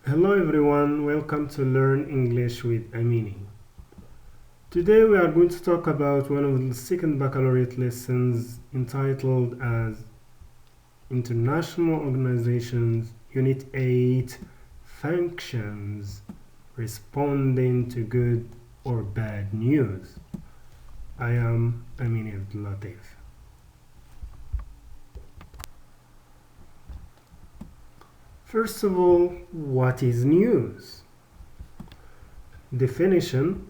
Hello everyone, welcome to Learn English with Amini. Today we are going to talk about one of the second baccalaureate lessons entitled as International Organizations Unit 8 Functions Responding to Good or Bad News. I am Amini Abdulatif. First of all, what is news? Definition: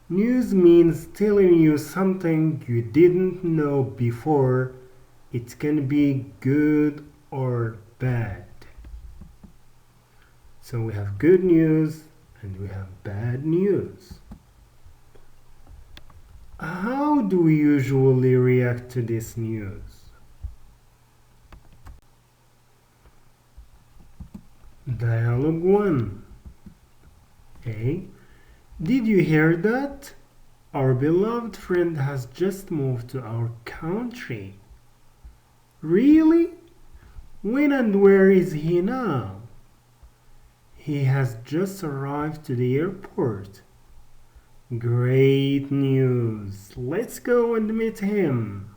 news means telling you something you didn't know before. It can be good or bad. So we have good news and we have bad news. How do we usually react to this news? Dialogue 1. A. Did you hear that? Our beloved friend has just moved to our country. Really? When and where is he now? He has just arrived to the airport. Great news. Let's go and meet him.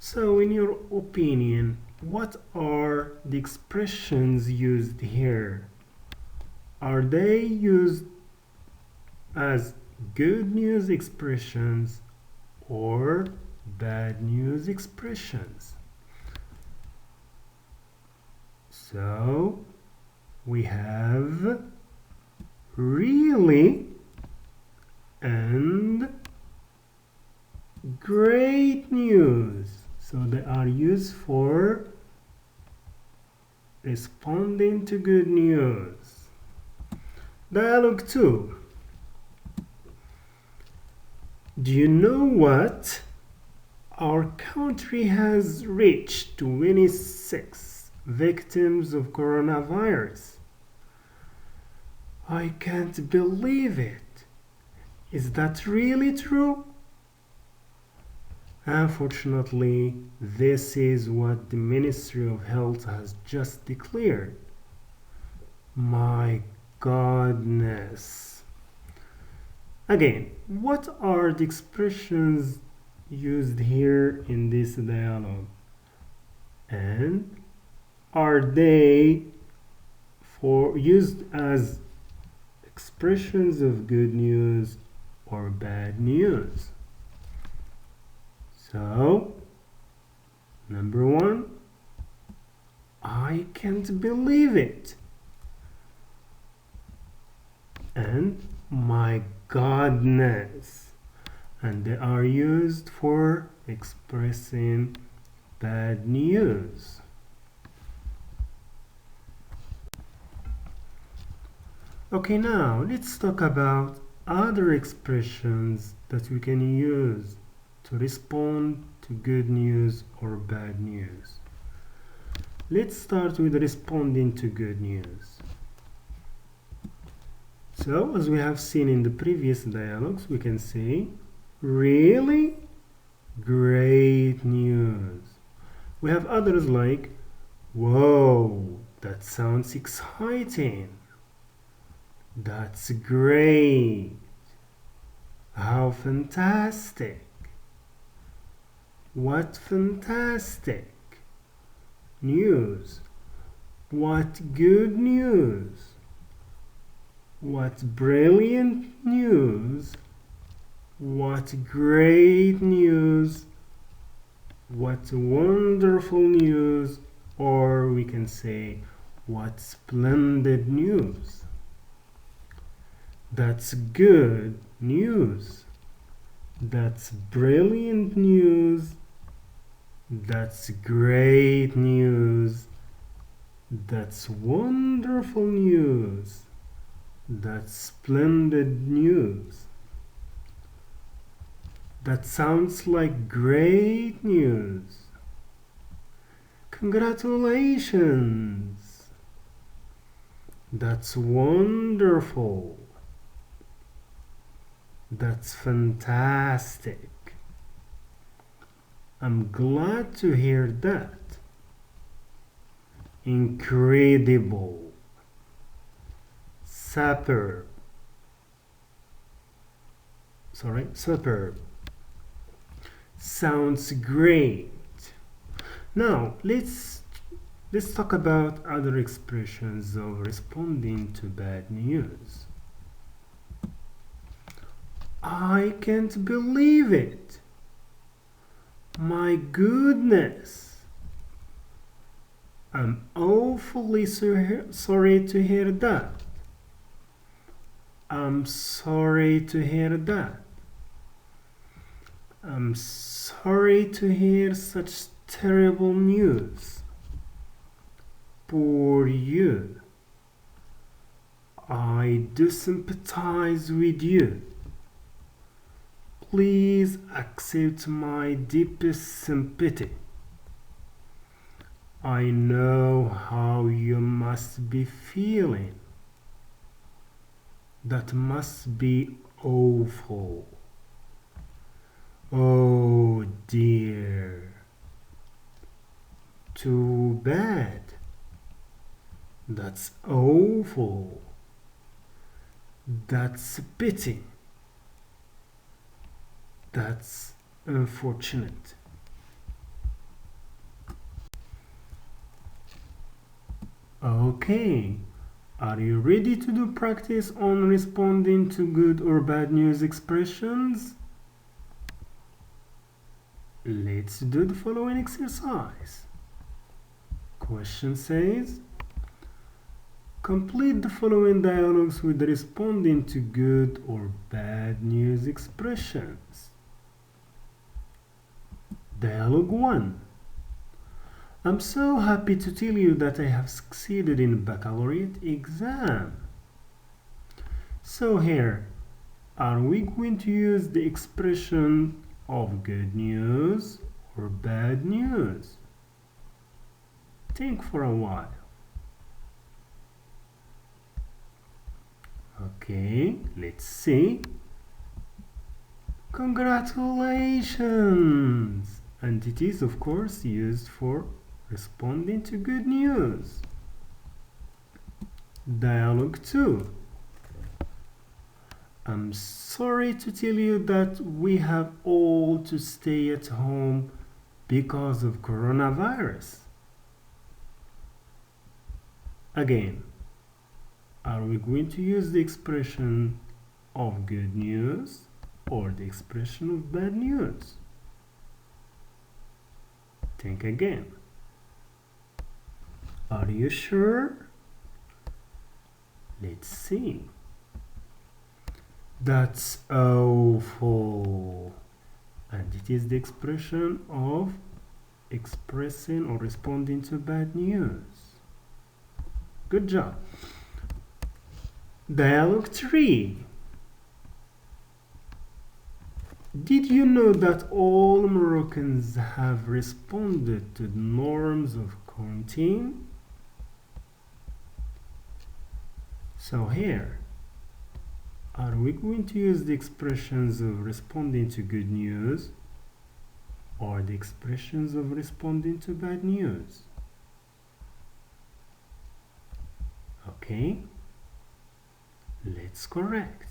So, in your opinion, what are the expressions used here? Are they used as good news expressions or bad news expressions? So we have really and great news. So they are used for responding to good news. Dialogue 2. Do you know what? Our country has reached 26 victims of coronavirus. I can't believe it. Is that really true? Unfortunately, this is what the Ministry of Health has just declared. My goodness. Again, what are the expressions used here in this dialogue? And are they used as expressions of good news or bad news? So, number 1, I can't believe it. And my goodness. And they are used for expressing bad news. Okay, now let's talk about other expressions that we can use to respond to good news or bad news. Let's start with responding to good news. So, as we have seen in the previous dialogues, we can say, really great news. We have others like, whoa, that sounds exciting. That's great. How fantastic. What fantastic news. What good news. What brilliant news. What great news. What wonderful news. Or we can say, what splendid news. That's good news. That's brilliant news. That's great news. That's wonderful news. That's splendid news. That sounds like great news. Congratulations. That's wonderful. That's fantastic. I'm glad to hear that. Incredible. superb. Superb. Sounds great. Now let's talk about other expressions of responding to bad news. I can't believe it. My goodness. I'm awfully sorry to hear that. I'm sorry to hear that. I'm sorry to hear such terrible news. Poor you. I do sympathize with you. Please accept my deepest sympathy. I know how you must be feeling. That must be awful. Oh dear. Too bad. That's awful. That's a pity. That's unfortunate. Okay, are you ready to do practice on responding to good or bad news expressions? Let's do the following exercise. Question says, complete the following dialogues with responding to good or bad news expressions. Dialogue 1. I'm so happy to tell you that I have succeeded in the baccalaureate exam. So here, are we going to use the expression of good news or bad news? Think for a while. Okay, let's see. Congratulations! And it is, of course, used for responding to good news. Dialogue 2. I'm sorry to tell you that we have all to stay at home because of coronavirus. Again, are we going to use the expression of good news or the expression of bad news? Think again. Are you sure? Let's see. That's awful. And it is the expression of expressing or responding to bad news. Good job. Dialogue 3. Did you know that all Moroccans have responded to the norms of quarantine? So here, are we going to use the expressions of responding to good news or the expressions of responding to bad news? Okay, let's correct.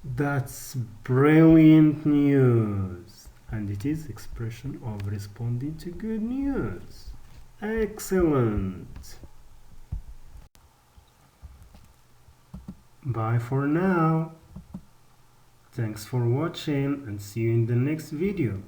That's brilliant news, and it is expression of responding to good news. Excellent. Bye for now. Thanks for watching and see you in the next video.